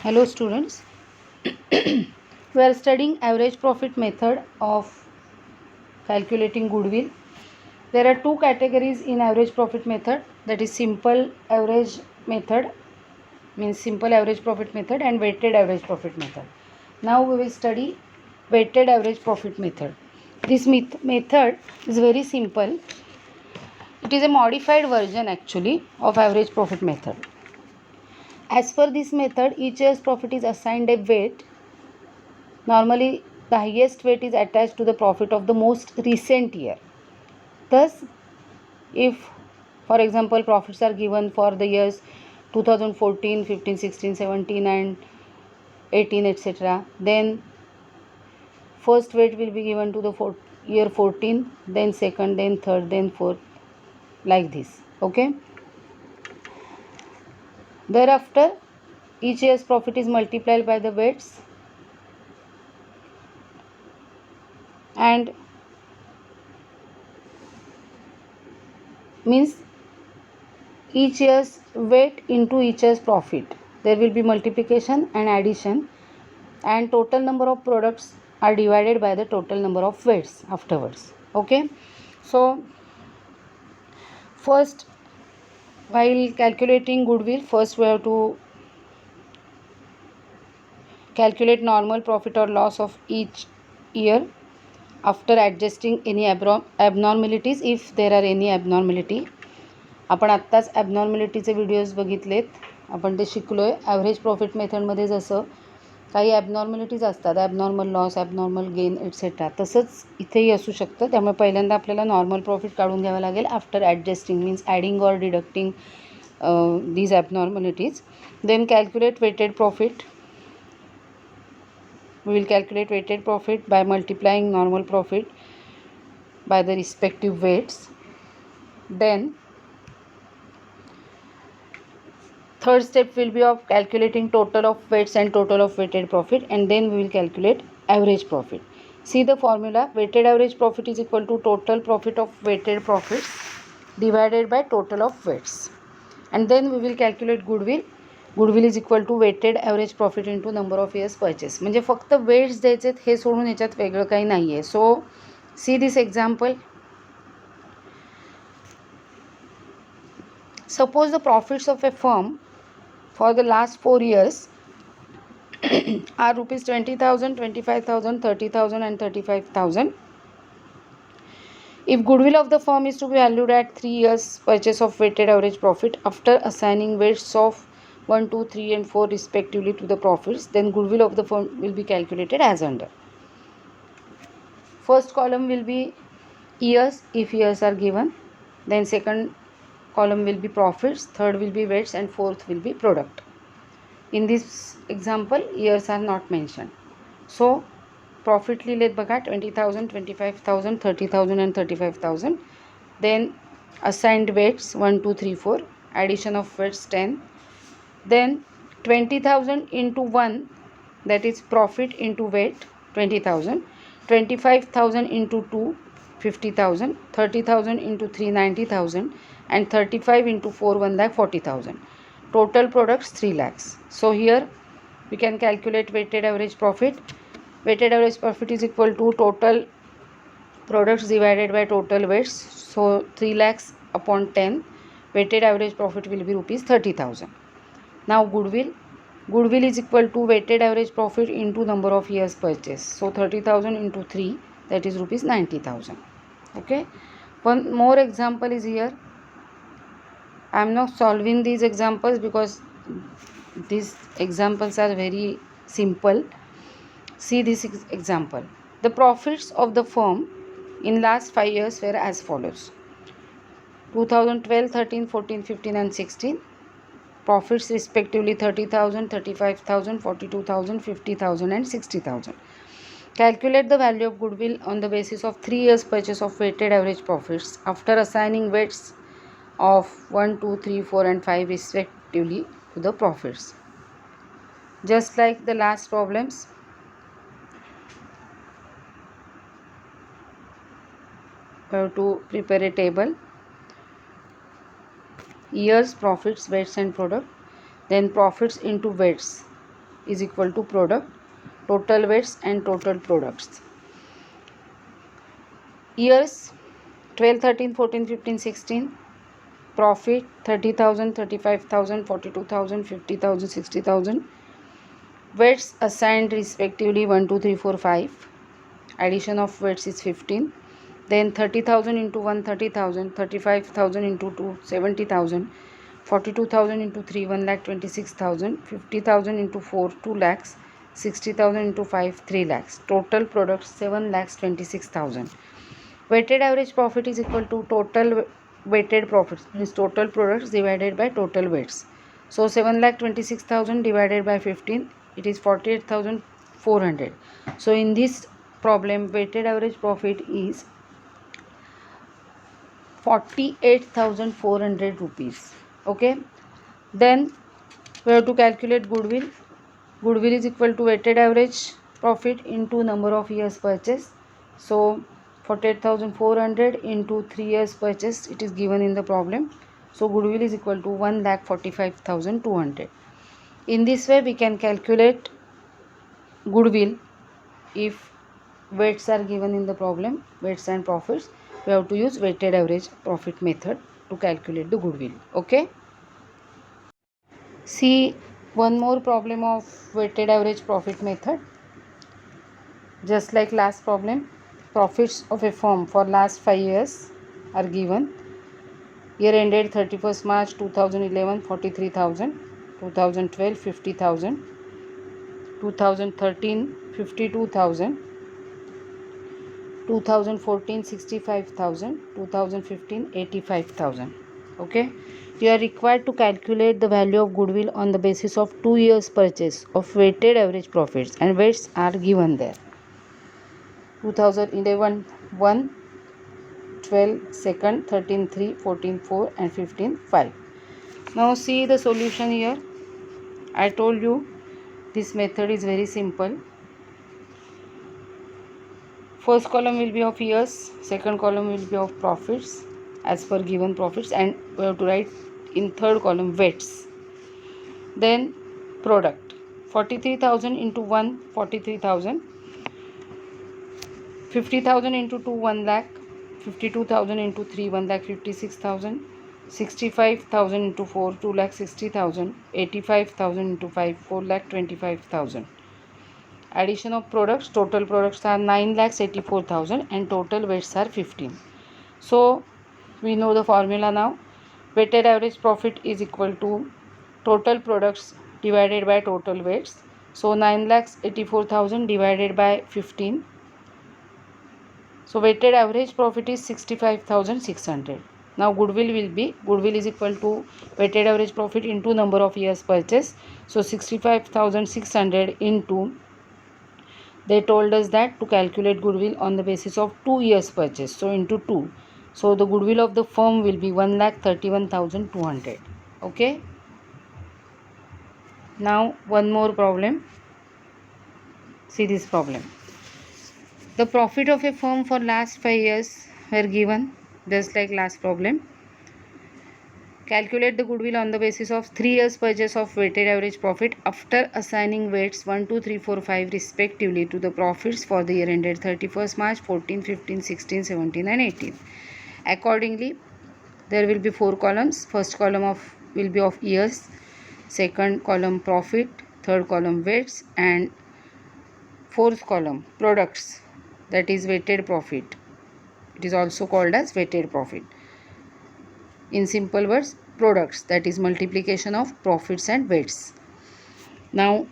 Hello students, we are studying average profit method of calculating goodwill. There are two categories in average profit method, that is simple average method, means simple average profit method, and weighted average profit method. Now we will study weighted average profit method. This method is very simple. It is a modified version actually of average profit method. As per this method, each year's profit is assigned a weight. Normally, the highest weight is attached to the profit of the most recent year. Thus, if, for example, profits are given for the years 2014, 15, 16, 17 and 18, etc., then first weight will be given to the year 14, then second, then third, then fourth, like this. Okay. Thereafter, each year's profit is multiplied by the weights, and means each year's weight into each year's profit. There will be multiplication and addition, and total number of products are divided by the total number of weights afterwards. Okay. So first, while calculating goodwill, first we have to calculate normal profit or loss of each year after adjusting any abnormalities, if there are any abnormality. आपण आत्ताच ॲबनॉर्मॅलिटीचे videos बघितलेत, आपण ते शिकलो आहे. Average profit मेथडमध्ये जसं काही ॲबनॉर्मॅलिटीज असतात, abnormal loss, abnormal gain etcetera, तसंच इथेही असू शकतं. त्यामुळे पहिल्यांदा आपल्याला नॉर्मल प्रॉफिट काढून घ्यावं लागेल after ॲडजस्टिंग, means adding or deducting these abnormalities. Then calculate weighted profit. We will calculate weighted profit by multiplying normal profit by the respective weights. Then third step will be of calculating total of weights and total of weighted profit, and then we will calculate average profit. See the formula: weighted average profit is equal to total profit of weighted profits divided by total of weights. And then we will calculate goodwill. Goodwill is equal to weighted average profit into number of years purchase. म्हणजे फक्त weights द्यायचे हे सोडून याच्यात वेगळं काही नाही आहे. So see this example. Suppose the profits of a firm for the last 4 years are rupees 20,000, 25,000, 30,000 and 35,000. If goodwill of the firm is to be valued at 3 years purchase of weighted average profit after assigning weights of 1, 2, 3 and 4 respectively to the profits, then goodwill of the firm will be calculated as under. First column will be years if years are given, then second column will be profits, third will be weights and fourth will be product. In this example, years are not mentioned. So profit लिहिलेत बघा 20,000, 25,000, 30,000 and 35,000. Then assigned weights 1, 2, 3, 4. Addition of weights 10. Then 20,000 into 1, that is profit into weight 20,000. 25,000 into 2, 50,000. 30,000 into 3, 90,000. And 35 into 4, 1,40,000. Total products 3 lakhs. So here we can calculate weighted average profit. Weighted average profit is equal to total products divided by total weights. So 3 lakhs upon 10. Weighted average profit will be rupees 30,000. Now goodwill. Goodwill is equal to weighted average profit into number of years purchase. So 30,000 into 3, that is rupees 90,000. Okay. One more example is here. I am not solving these examples because these examples are very simple. See this example. The profits of the firm in last 5 years were as follows: 2012, 13, 14, 15 and 16. Profits respectively 30,000, 35,000, 42,000, 50,000 and 60,000. Calculate the value of goodwill on the basis of 3 years purchase of weighted average profits after assigning weights of 1, 2, 3, 4 and 5 respectively to the profits. Just like the last problems, we have to prepare a table: years, profits, weights and product, then profits into weights is equal to product, total weights and total products. Years 12, 13, 14, 15, 16. Profit 30,000, 35,000, 42,000, 50,000, 60,000. Weights assigned respectively 1, 2, 3, 4, 5. Addition of weights is 15. Then 30,000 into 1, 30,000, 35,000 into 2, 70,000, 42,000 into 3, 1,26,000, 50,000 into 4, 2 lakhs, 60,000 into 5, 3 lakhs. Total products 7,26,000. Weighted average profit is equal to total weighted profits, means total products divided by total weights. So 7,26,000 divided by 15, it is 48,400. So in this problem, weighted average profit is 48,400 rupees. Okay, then we have to calculate goodwill. Goodwill is equal to weighted average profit into number of years purchase. So 48,400 into 3 years purchase, it is given in the problem. So goodwill is equal to 1,45,200. In this way we can calculate goodwill. If weights are given in the problem, weights and profits, we have to use weighted average profit method to calculate the goodwill. Okay, see one more problem of weighted average profit method. Just like last problem, profits of a firm for last 5 years are given. Year ended 31st March 2011, 43,000, 2012, 50,000, 2013, 52,000, 2014, 65,000, 2015, 85,000. Okay, you are required to calculate the value of goodwill on the basis of 2 years purchase of weighted average profits, and weights are given there. 2011 1, 12 second, 13 3, 14 4 and 15 5. Now see the solution here. I told you this method is very simple. First column will be of years, second column will be of profits as per given profits, and we have to write in third column weights. Then product 43,000 into 1, 43,000, 50,000 into 2, 1 lakh, 52,000 into 3, 1,56,000, 65,000 into 4, 2,60,000, 85,000 into 5, 4,25,000. Addition of products, total products are 9,84,000 and total weights are 15. So we know the formula now. Weighted average profit is equal to total products divided by total weights. So 9,84,000 divided by 15. So weighted average profit is 65,600. Now goodwill is equal to weighted average profit into number of years purchase. So 65,600 into, they told us that to calculate goodwill on the basis of 2 years purchase. So into 2. So the goodwill of the firm will be 1,31,200. Okay. Now one more problem. See this problem. The profit of a firm for last 5 years were given just like last problem. Calculate the goodwill on the basis of 3 years purchase of weighted average profit after assigning weights 1, 2, 3, 4, 5 respectively to the profits for the year ended 31st March 14, 15, 16, 17 and 18. Accordingly, there will be 4 columns. First column will be of years, second column profit, third column weights, and fourth column products, that is weighted profit. It is also called as weighted profit. In simple words, products, that is multiplication of profits and weights. Now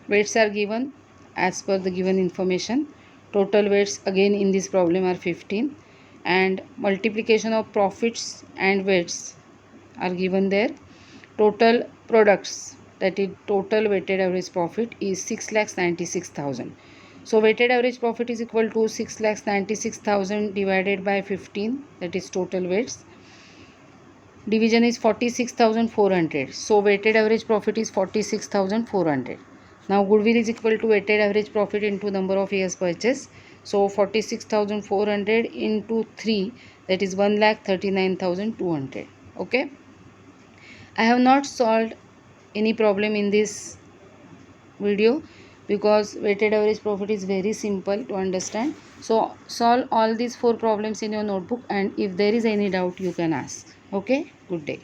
weights are given as per the given information. Total weights again in this problem are 15, and multiplication of profits and weights are given there. Total products, that is total weighted average profit, is 6,96,000. So weighted average profit is equal to 6,96,000 divided by 15, that is total weights. Division is 46,400. So weighted average profit is 46,400. Now goodwill is equal to weighted average profit into number of years purchase. So 46,400 into 3, that is 1,39,200. Okay. I have not solved any problem in this video because weighted average profit is very simple to understand. So solve all these 4 problems in your notebook, and if there is any doubt you can ask. Okay, good day.